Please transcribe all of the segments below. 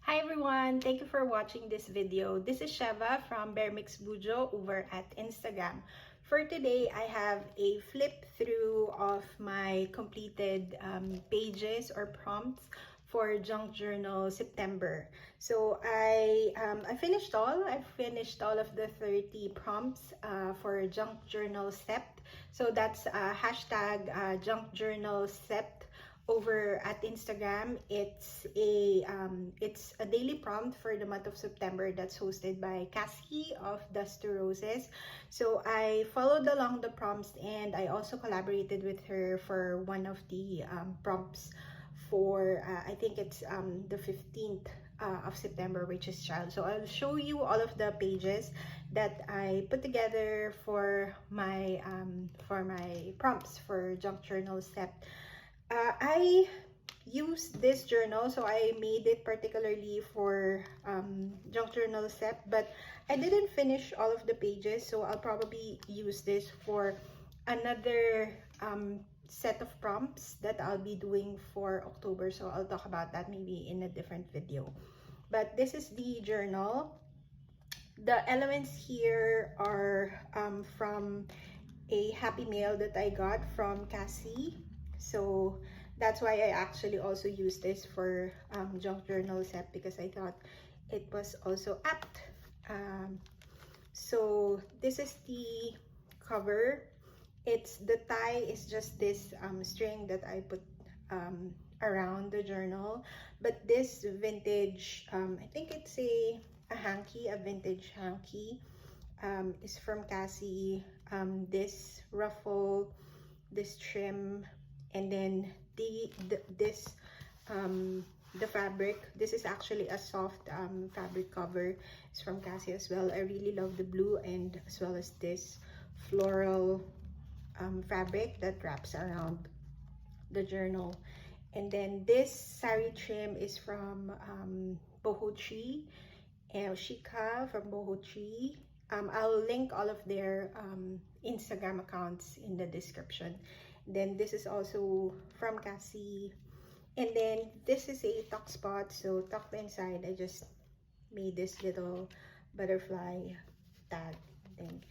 Hi everyone! Thank you for watching this video. This is Sheva from Bear Mix Bujo over at Instagram. For today, I have a flip through of my completed pages or prompts for Junk Journal September. So I finished all. I finished all of the 30 prompts for Junk Journal Sept. So that's hashtag JunkJournalSept over at Instagram. It's a daily prompt for the month of September that's hosted by Cassie of Dust to Roses. So I followed along the prompts and I also collaborated with her for one of the prompts for I think it's the 15th of September, which is child. So I'll show you all of the pages that I put together for my prompts for Junk Journal Sept. I used this journal, so I made it particularly for Junk Journal Sept, but I didn't finish all of the pages, so I'll probably use this for another set of prompts that I'll be doing for October. So I'll talk about that maybe in a different video. But this is the journal. The elements here are from a happy mail that I got from Cassie. So that's why I actually also used this for Junk Journal Sept, because I thought it was also apt. So this is the cover. The tie is just this string that I put around the journal. But this vintage, I think it's a hanky, a vintage hanky, is from Cassie. This ruffle, this trim, and then the fabric. This is actually a soft fabric cover. It's from Cassie as well. I really love the blue, and as well as this floral fabric that wraps around the journal. And then this sari trim is from Boho Tree, and Shika from Boho Tree. I'll link all of their Instagram accounts in the description. Then this is also from Cassie. And then this is a tuck spot. So tucked inside, I just made this little butterfly tag thing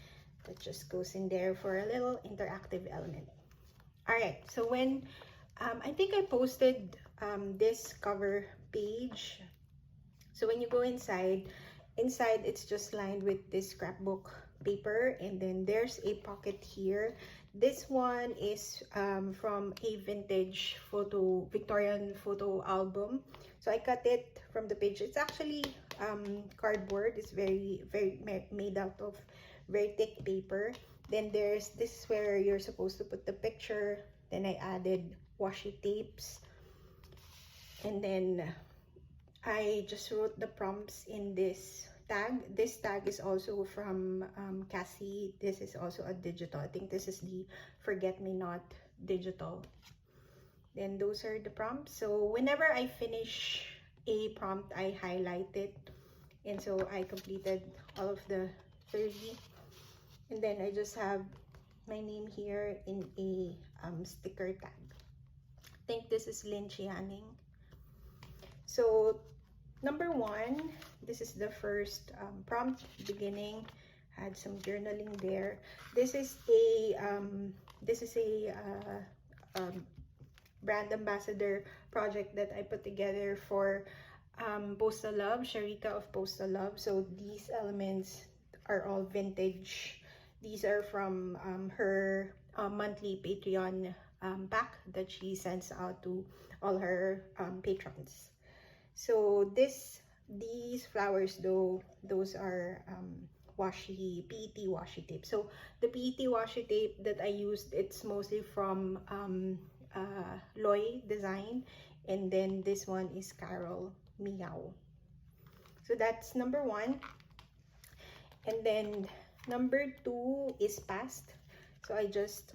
that just goes in there for a little interactive element. All right, so when I think I posted this cover page. So when you go inside it's just lined with this scrapbook paper, and then there's a pocket here. This one is from a vintage Victorian photo album. So I cut it from the page. It's actually cardboard. It's very made out of very thick paper. Then this is where you're supposed to put the picture. Then I added washi tapes, and then I just wrote the prompts in this tag. This tag is also from Cassie. This is also a digital. I think this is the Forget Me Not digital. Then those are the prompts. So whenever I finish a prompt, I highlight it. And so I completed all of the 30. And then I just have my name here in a sticker tag. I think this is Lynn Chianing. So number 1, this is the first prompt, beginning. Had some journaling there. This is a brand ambassador project that I put together for Postal Love, Sharika of Postal Love. So these elements are all vintage. These are from her monthly Patreon pack that she sends out to all her patrons. So these flowers, though, those are PET washi tape. So the PET washi tape that I used, it's mostly from Loy Design, and then this one is Carol Meow. So that's number 1. And then number 2 is Past. So I just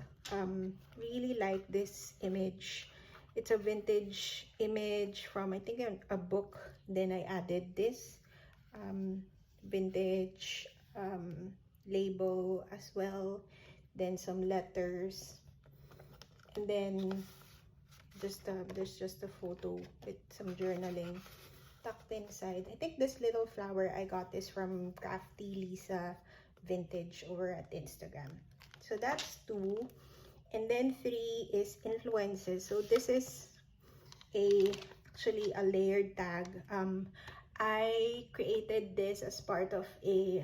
really like this image. It's a vintage image from, I think, a book. Then I added this vintage label as well. Then some letters. And then there's just a photo with some journaling. tucked inside. I think this little flower, I got this from Crafty Lisa Vintage over at Instagram. So that's 2. And then 3 is influences. So this is actually a layered tag. I created this as part of a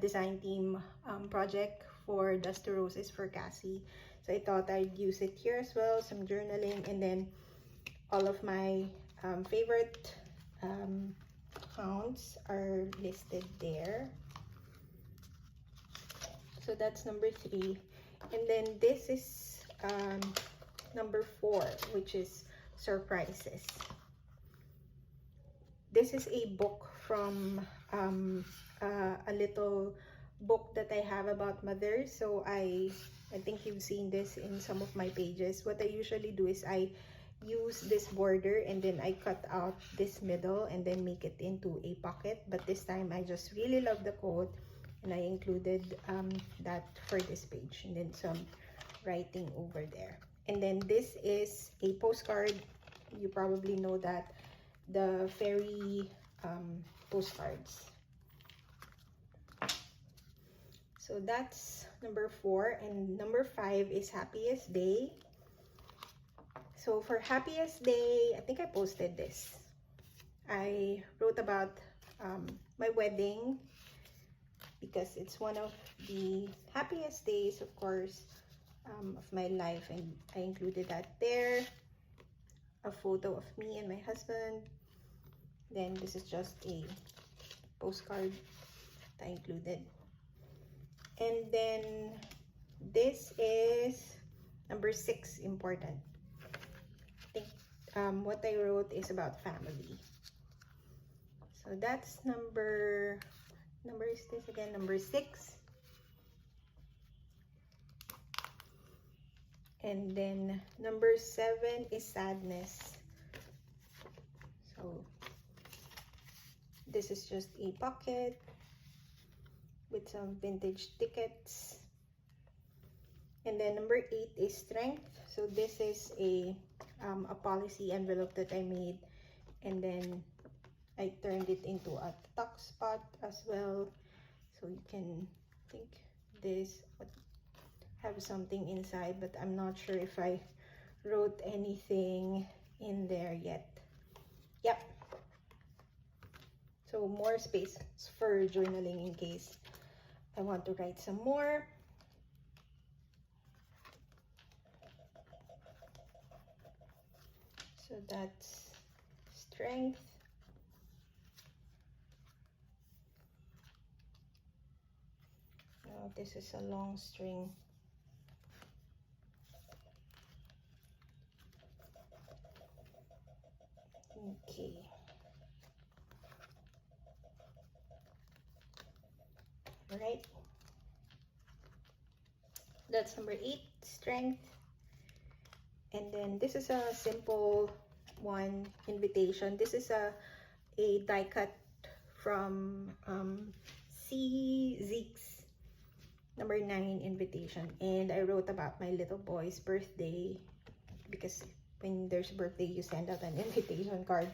design team project for Dust to Roses for Cassie. So I thought I'd use it here as well, some journaling, and then all of my favorite accounts are listed there. So that's number 3. And then this is number 4, which is surprises. This is a book from a little book that I have about mothers. So I think you've seen this in some of my pages. What I usually do is I use this border and then I cut out this middle and then make it into a pocket. But this time I just really love the quote and I included that for this page, and then some writing over there. And then this is a postcard. You probably know that, the fairy postcards. So that's number 4, and number 5 is happiest day. So for happiest day, I think I posted this. I wrote about my wedding because it's one of the happiest days, of course, of my life, and I included that there. A photo of me and my husband. Then this is just a postcard that I included. And then this is number 6, important. I think what I wrote is about family. So that's number is this again? Number 6. And then number 7 is sadness. So this is just a pocket with some vintage tickets. And then number 8 is strength. So this is a policy envelope that I made, and then I turned it into a tuck spot as well. So you can think this have something inside, but I'm not sure if I wrote anything in there yet. Yep. So more space for journaling in case I want to write some more. So that's strength. Now this is a long string. Okay. All right. That's number 8, strength. And then this is a simple one, invitation. This is a die cut from Zeke's number 9, invitation. And I wrote about my little boy's birthday, because when there's a birthday, you send out an invitation card.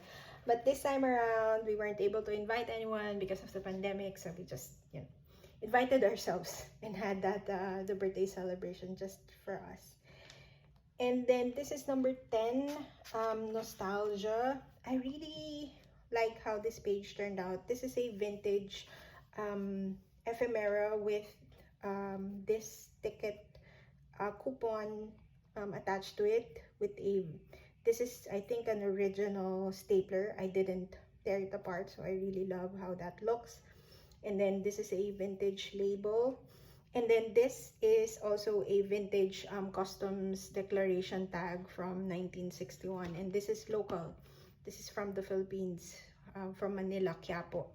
But this time around, we weren't able to invite anyone because of the pandemic, so we just, invited ourselves and had that the birthday celebration just for us. And then this is number 10, nostalgia. I really like how this page turned out. This is a vintage ephemera with this ticket coupon attached to it with this is, I think, an original stapler. I didn't tear it apart, so I really love how that looks. And then this is a vintage label. And then this is also a vintage customs declaration tag from 1961. And this is local. This is from the Philippines, from Manila, Quiapo.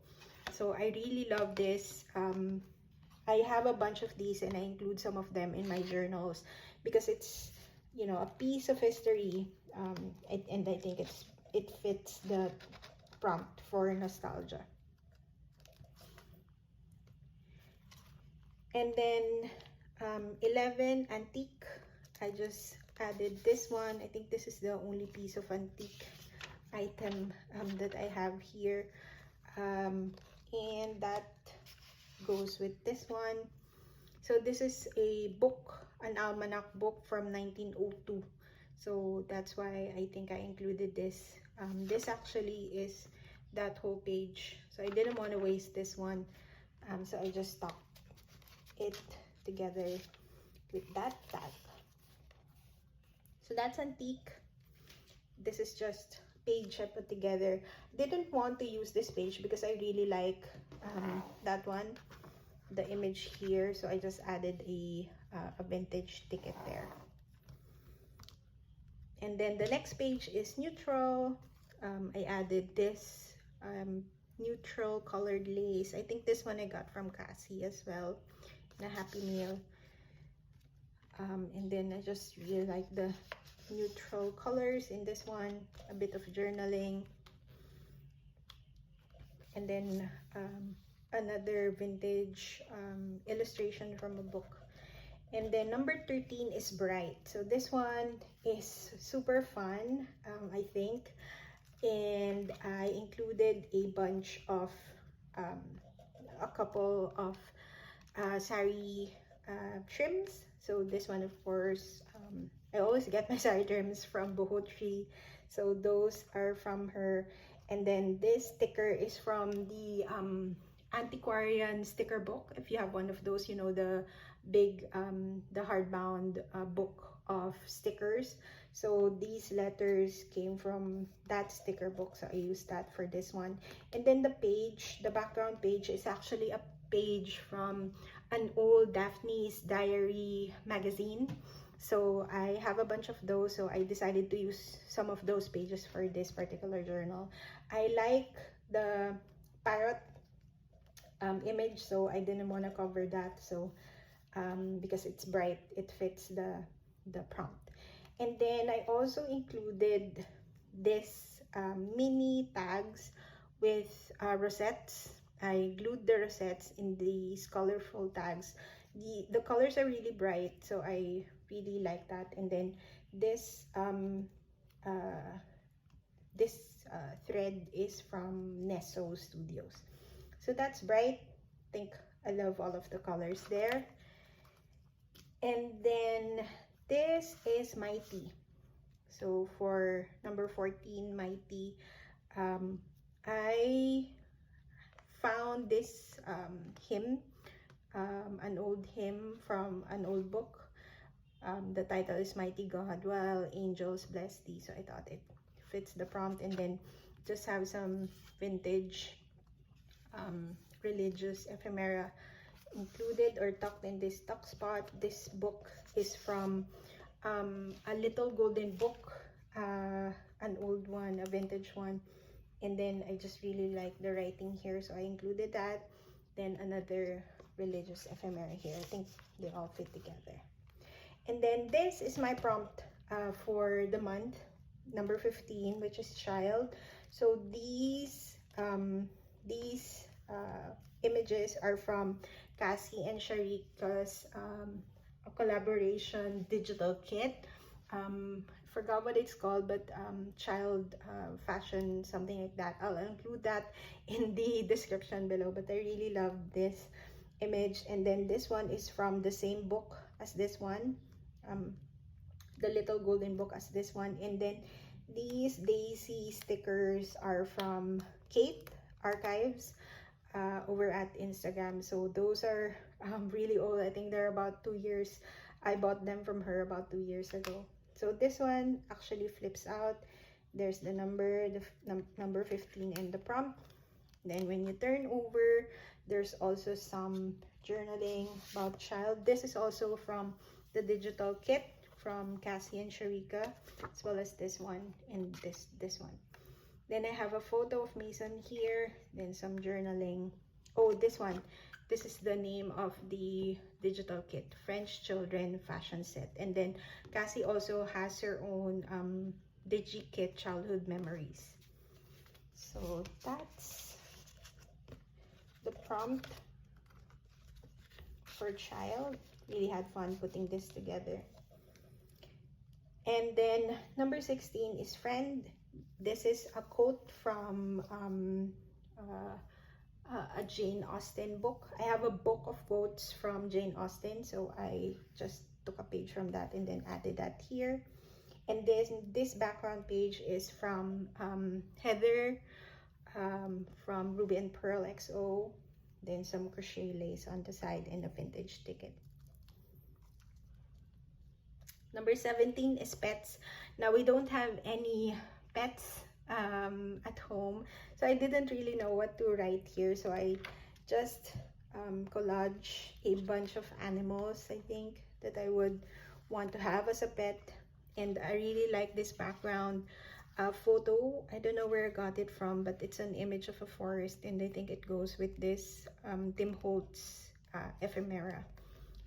So I really love this. I have a bunch of these and I include some of them in my journals because it's, a piece of history. And I think it fits the prompt for nostalgia. And then 11, antique. I just added this one. I think this is the only piece of antique item that I have here. And that goes with this one. So this is a book, an almanac book from 1902. So that's why I think I included this. This actually is that whole page. So I didn't want to waste this one. So I just stuck it together with that tag. So that's antique. This is just page I put together. Didn't want to use this page because I really like that one, the image here. So I just added a vintage ticket there. And then the next page is neutral. I added this neutral colored lace. I think this one I got from Cassie as well in a Happy Meal. And then I just really like the neutral colors in this one, a bit of journaling, and then another vintage illustration from a book. And then number 13 is Bright. So this one is super fun, I think, and I included a bunch of a couple of sari trims. So this one, of course, I always get my sari trims from Bohotri, so those are from her. And then this sticker is from the antiquarian sticker book. If you have one of those, you know, the big the hardbound book of stickers. So these letters came from that sticker book, so I used that for this one. And then the page, the background page, is actually a page from an old Daphne's Diary magazine. So I have a bunch of those, so I decided to use some of those pages for this particular journal. I like the parrot image, so I didn't want to cover that. So because it's bright, it fits the prompt. And then I also included this mini tags with rosettes. I glued the rosettes in these colorful tags. The colors are really bright, so I really like that. And then this thread is from Nesso Studios. So that's bright. I think I love all of the colors there. And then this is Mighty. So for number 14, Mighty, I found this hymn, an old hymn from an old book. The title is Mighty God, While Angels Bless Thee. So I thought it fits the prompt, and then just have some vintage religious ephemera included or tucked in this tuck spot. This book is from a little golden book, an old one, a vintage one. And then I just really like the writing here, so I included that. Then another religious ephemera here. I think they all fit together. And then this is my prompt for the month, number 15, which is child. So these images are from Cassie and Sharika's collaboration digital kit. Forgot what it's called, but child fashion, something like that. I'll include that in the description below, but I really love this image. And then this one is from the same book as this one, the little golden book as this one. And then these daisy stickers are from Kate Archives over at Instagram. So those are really old. I think they're about 2 years. I bought them from her about 2 years ago. So this one actually flips out. There's the number, number 15 and the prompt. Then when you turn over, there's also some journaling about child. This is also from the digital kit from Cassie and Sharika, as well as this one and this one. Then I have a photo of Mason here, then some journaling. Oh, this one. This is the name of the digital kit, French Children Fashion Set. And then Cassie also has her own DigiKit Childhood Memories. So that's the prompt for child. Really had fun putting this together. And then number 16 is Friend. This is a quote from a Jane Austen book. I have a book of quotes from Jane Austen, so I just took a page from that and then added that here. And this background page is from Heather, from Ruby and Pearl XO, then some crochet lace on the side and a vintage ticket. Number 17 is pets. Now we don't have any pets at home, so I didn't really know what to write here, so I just collage a bunch of animals I think that I would want to have as a pet. And I really like this background photo. I don't know where I got it from, but it's an image of a forest, and I think it goes with this Tim Holtz ephemera.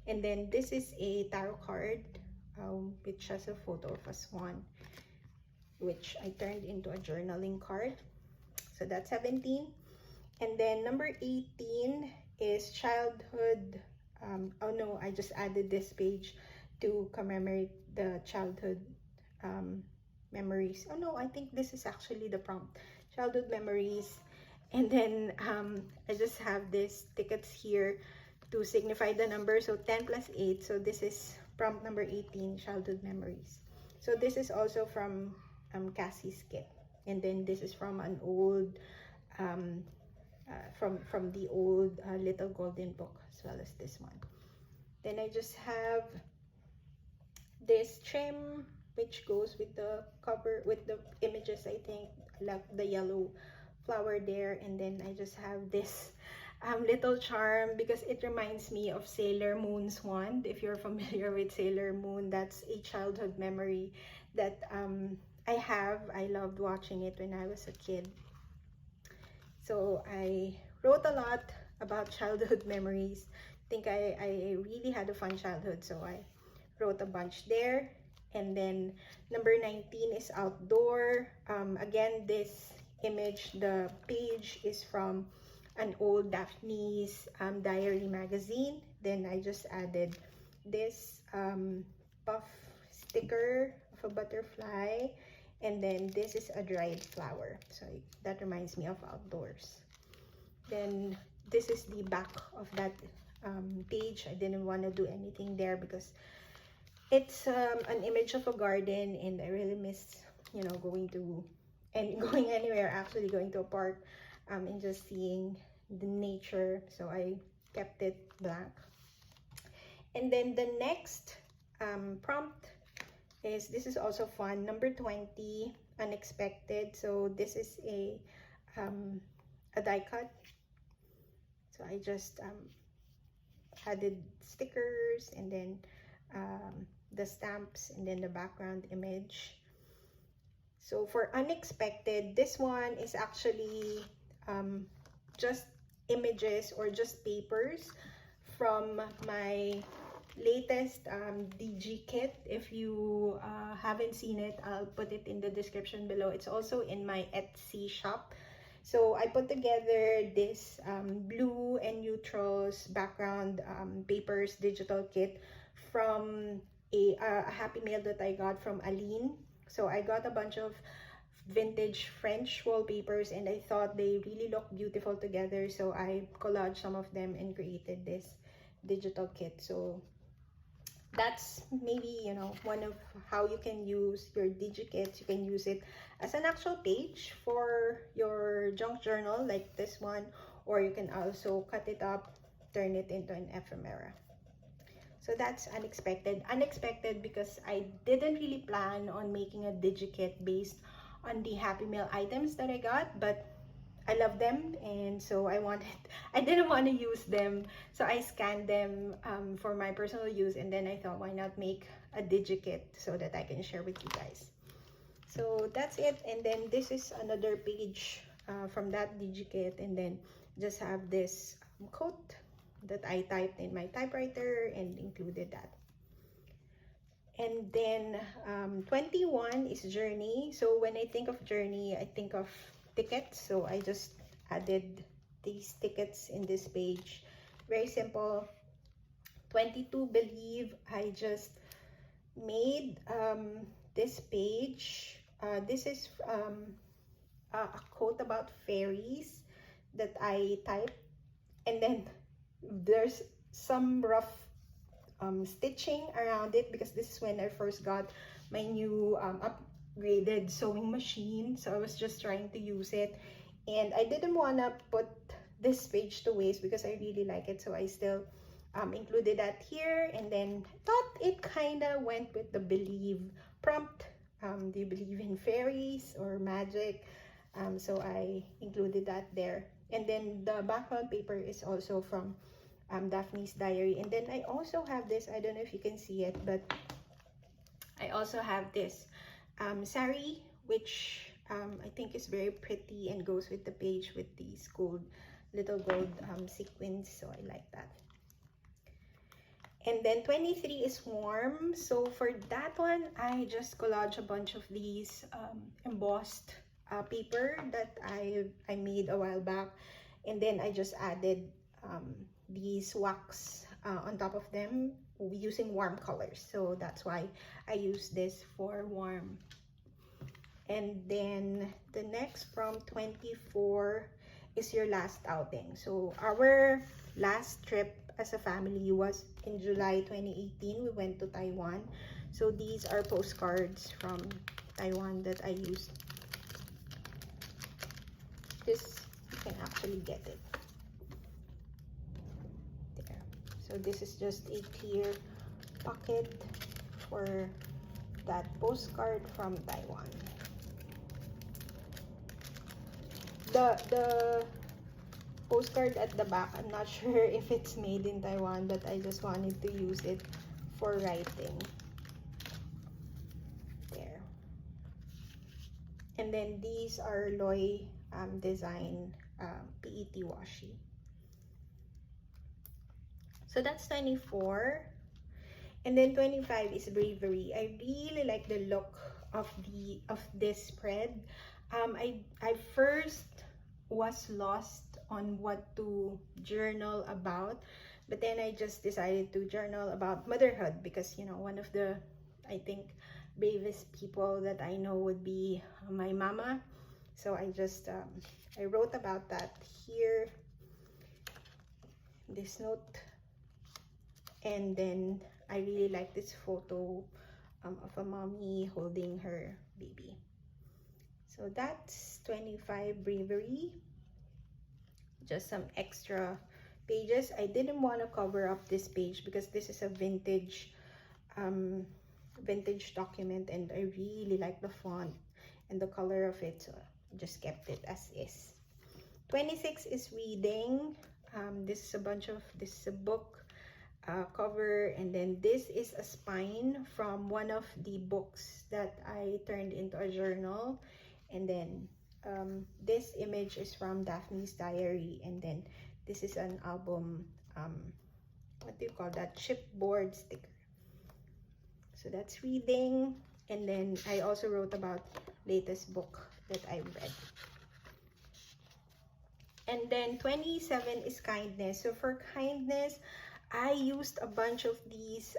And then this is a tarot card which has a photo of a swan, which I turned into a journaling card. So that's 17. And then number 18 is childhood. Oh no, I just added this page to commemorate the childhood memories. Oh no, I think this is actually the prompt. Childhood memories. And then I just have these tickets here to signify the number. So 10 plus 8. So this is prompt number 18, childhood memories. So this is also from Cassie's kit. And then this is from an old, from the old Little Golden book, as well as this one. Then I just have this trim, which goes with the cover, with the images, I think. I like the yellow flower there. And then I just have this little charm, because it reminds me of Sailor Moon's wand. If you're familiar with Sailor Moon, that's a childhood memory that I have. I loved watching it when I was a kid. So I wrote a lot about childhood memories. I think I really had a fun childhood, so I wrote a bunch there. And then number 19 is outdoor. Again, this image, the page is from an old Daphne's diary magazine. Then I just added this puff sticker of a butterfly, and then this is a dried flower, so that reminds me of outdoors. Then this is the back of that page. I didn't want to do anything there because it's an image of a garden, and I really miss, you know, going anywhere, actually going to a park and just seeing the nature, so I kept it blank. And then the next prompt is, this is also fun, number 20, unexpected. So this is a die cut, so I just added stickers, and then the stamps, and then the background image. So for unexpected, this one is actually just images or just papers from my latest DG kit. If you haven't seen it, I'll put it in the description below. It's also in my Etsy shop. So I put together this blue and neutrals background papers digital kit from a Happy Mail that I got from Aline. So I got a bunch of vintage French wallpapers, and I thought they really look beautiful together, so I collaged some of them and created this digital kit. So that's maybe, you know, one of how you can use your DigiKits. You can use it as an actual page for your junk journal like this one, or you can also cut it up, turn it into an ephemera. So that's unexpected. Unexpected because I didn't really plan on making a DigiKit based on the Happy Mail items that I got, but I love them, and so I didn't want to use them, so I scanned them for my personal use, and then I thought, why not make a DigiKit so that I can share with you guys. So that's it. And then this is another page from that DigiKit, and then just have this quote that I typed in my typewriter and included that. And then 21 is journey. So when I think of journey, I think of tickets. So I just added these tickets in this page. Very simple. 22, believe. I just made this page. This is a quote about fairies that I typed, and then there's some rough stitching around it because this is when I first got my new upgraded sewing machine, so I was just trying to use it, and I didn't want to put this page to waste because I really like it, so I still included that here. And then thought it kind of went with the believe prompt. Do you believe in fairies or magic? So I included that there. And then the background paper is also from Daphne's Diary. And then I also have this, I don't know if you can see it, but I also have this sari, which I think is very pretty and goes with the page with these little gold sequins, so I like that. And then 23 is warm. So for that one, I just collage a bunch of these embossed paper that I made a while back, and then I just added these wax on top of them using warm colors. So that's why I use this for warm. And then the next from 24 is your last outing. So our last trip as a family was in July 2018. We went to Taiwan. So these are postcards from Taiwan that I used. This, you can actually get it there. So this is just a clear pocket for that postcard from Taiwan. The postcard at the back, I'm not sure if it's made in Taiwan, but I just wanted to use it for writing there. And then these are Loy design PET washi. So that's 24. And then 25 is Bravery. I really like the look of this spread. I first was lost on what to journal about, but then I just decided to journal about motherhood because, you know, one of the, I think, bravest people that I know would be my mama. So I just I wrote about that here, this note. And then I really like this photo of a mommy holding her baby. So that's 25 Bravery. Just some extra pages. I didn't want to cover up this page because this is a vintage document, and I really like the font and the color of it, so I just kept it as is. 26 is reading. This is a book cover, and then this is a spine from one of the books that I turned into a journal. And then this image is from Daphne's Diary, and then this is an album, what do you call that, chipboard sticker. So that's reading. And then I also wrote about latest book that I read. And then 27 is kindness. So for kindness, I used a bunch of these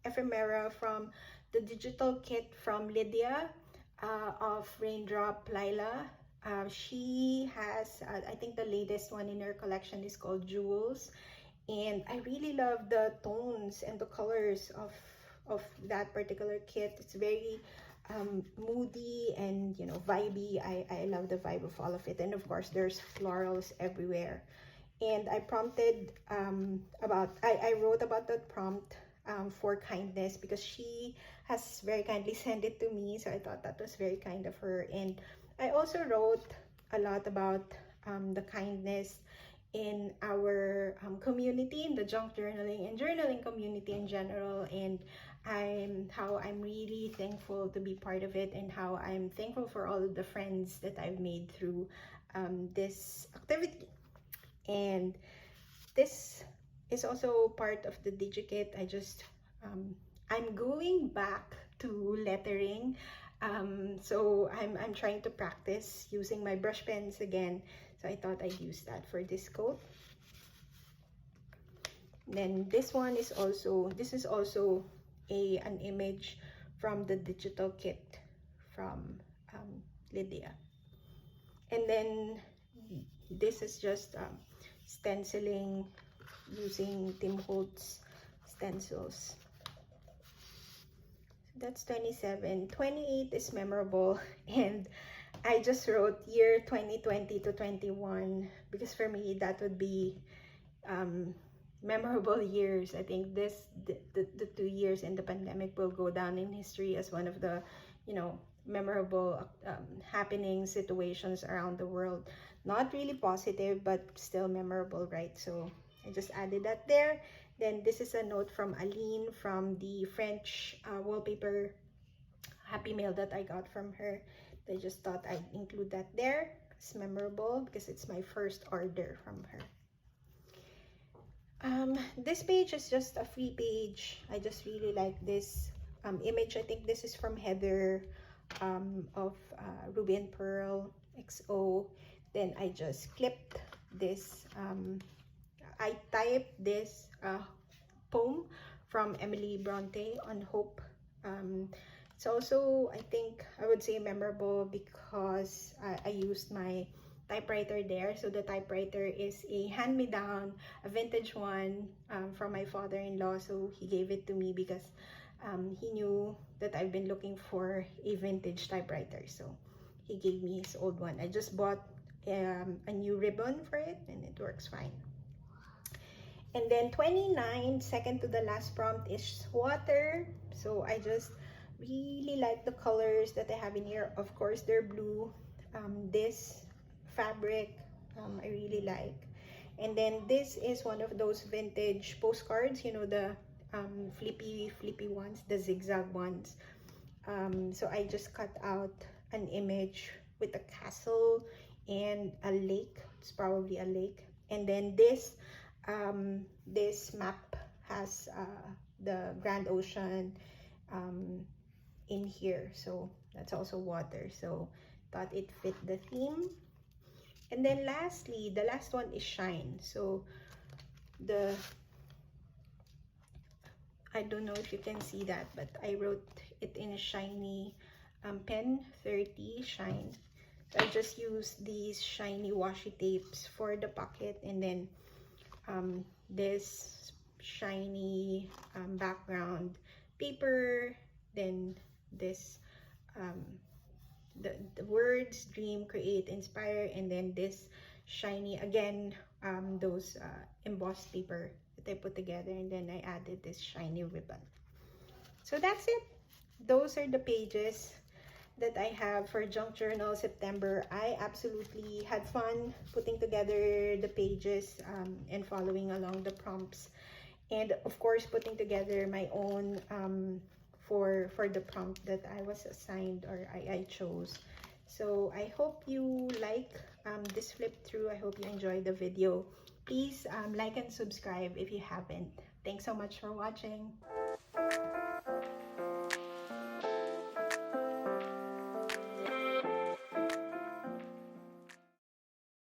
ephemera from the digital kit from Lydia of Raindrop Lila. She has, I think the latest one in her collection is called Jewels. And I really love the tones and the colors of that particular kit. It's very moody and, you know, vibey. I love the vibe of all of it. And of course, there's florals everywhere. And I prompted I wrote about that prompt for kindness because she has very kindly sent it to me, so I thought that was very kind of her. And I also wrote a lot about the kindness in our community, in the junk journaling and journaling community in general, and how I'm really thankful to be part of it, and how I'm thankful for all of the friends that I've made through this activity. And this is also part of the DigiKit. I'm going back to lettering, so I'm trying to practice using my brush pens again, so I thought I'd use that for this coat. Then this one is also, an image from the digital kit from Lydia. And then this is just stenciling using Tim Holtz stencils. That's 27. 28 is memorable, and I just wrote year 2020 to 21 because for me that would be memorable years. I think the 2 years in the pandemic will go down in history as one of the, you know, memorable happening situations around the world. Not really positive, but still memorable, right? So I just added that there. Then this is a note from Aline from the French wallpaper Happy Mail that I got from her. I just thought I'd include that there. It's memorable because it's my first order from her. This page is just a free page. I just really like this image. I think this is from Heather of Ruby and Pearl XO. Then I just clipped this. I typed this poem from Emily Bronte on Hope. It's also, I think, I would say memorable because I used my typewriter there. So the typewriter is a hand-me-down, a vintage one from my father-in-law. So he gave it to me because he knew that I've been looking for a vintage typewriter. So he gave me his old one. I just bought a new ribbon for it and it works fine. And then 29, second to the last prompt, is water. So I just really like the colors that I have in here. Of course, they're blue. This fabric, I really like. And then this is one of those vintage postcards, you know, the flippy ones, the zigzag ones. So I just cut out an image with a castle and a lake. It's probably a lake. And then this map has the Grand Ocean in here, so that's also water, so thought it fit the theme. And then lastly, the last one is shine. So I don't know if you can see that, but I wrote it in a shiny pen, 30 shine. So I just used these shiny washi tapes for the pocket, and then this shiny background paper, then this the words dream, create, inspire, and then this shiny again those embossed paper that I put together, and then I added this shiny ribbon. So that's it. Those are the pages that I have for Junk Journal September. I absolutely had fun putting together the pages and following along the prompts, and of course putting together my own for the prompt that I was assigned or I chose. So I hope you like this flip through. I hope you enjoyed the video. Please like and subscribe if you haven't. Thanks so much for watching.